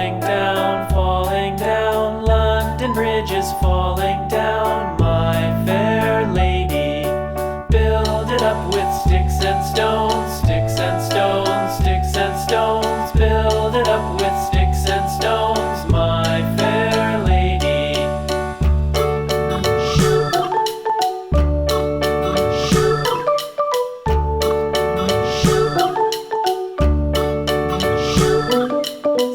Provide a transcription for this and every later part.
falling down, falling down. London Bridge is falling down, my fair lady. Build it up with sticks and stones, sticks and stones, sticks and stones. Build it up with sticks and stones, my fair lady.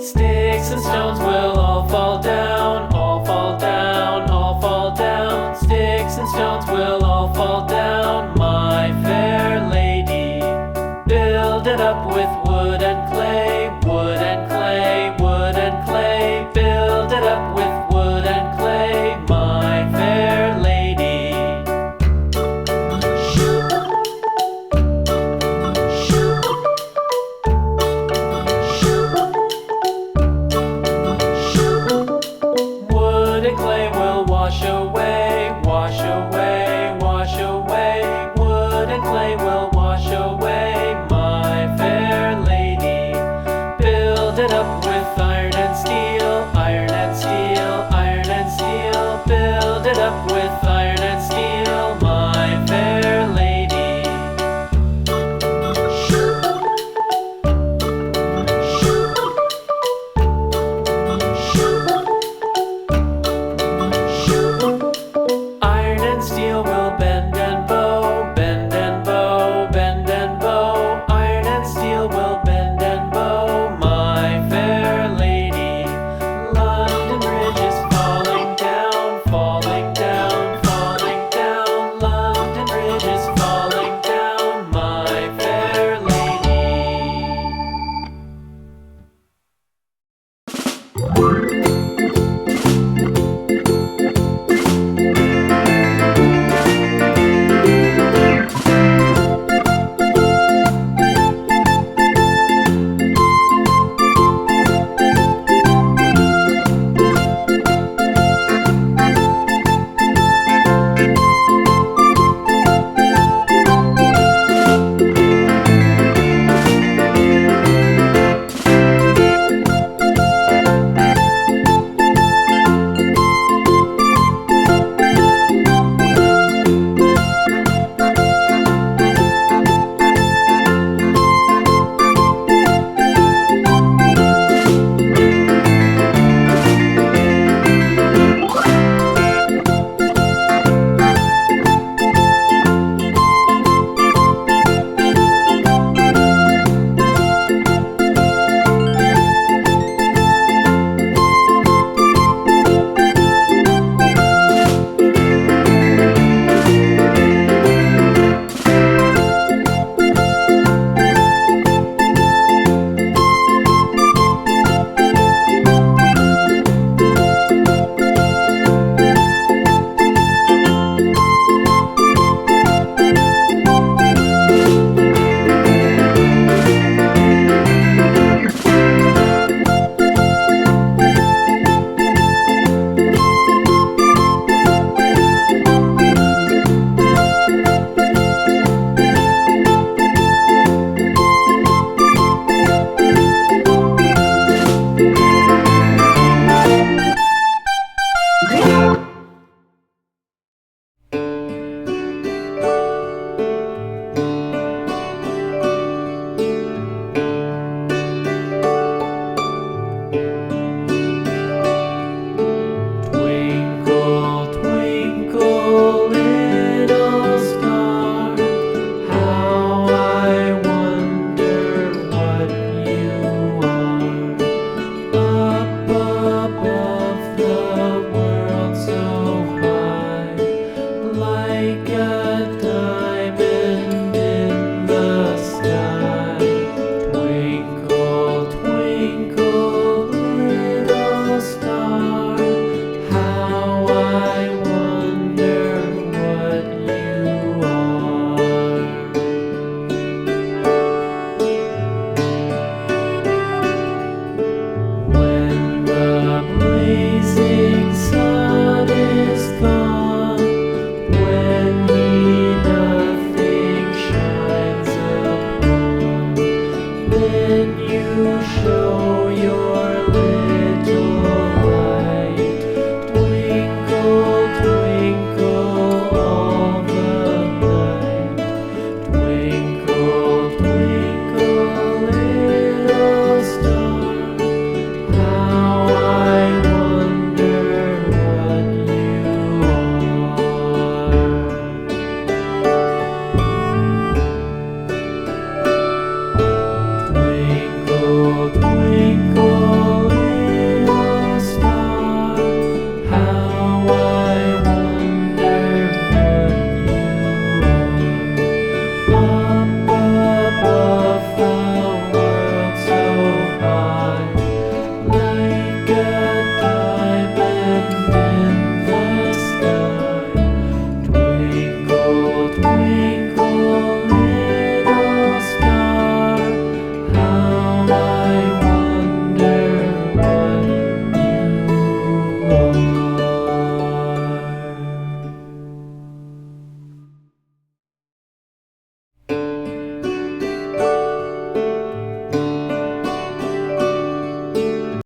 Sticks and stones will all fall down, all fall down, all fall down. Sticks and stones will all fall down, my fair lady. Build it up with wood and clay, wood and clay, wood and clay. Build it up with wood and clay, my fair lady. Wood and clay will wash away, wash away, wash away. Wood and clay will wash away, my fair lady. Build it up with iron and steel, iron and steel, iron and steel. Build it up with iron and steel, my fair lady. Iron and steel will bend and bow, bend and bow, bend and bow. Iron and steel will bend and bow, my fair lady. London Bridge is falling down, falling down, falling down. London Bridge is falling down, my fair lady.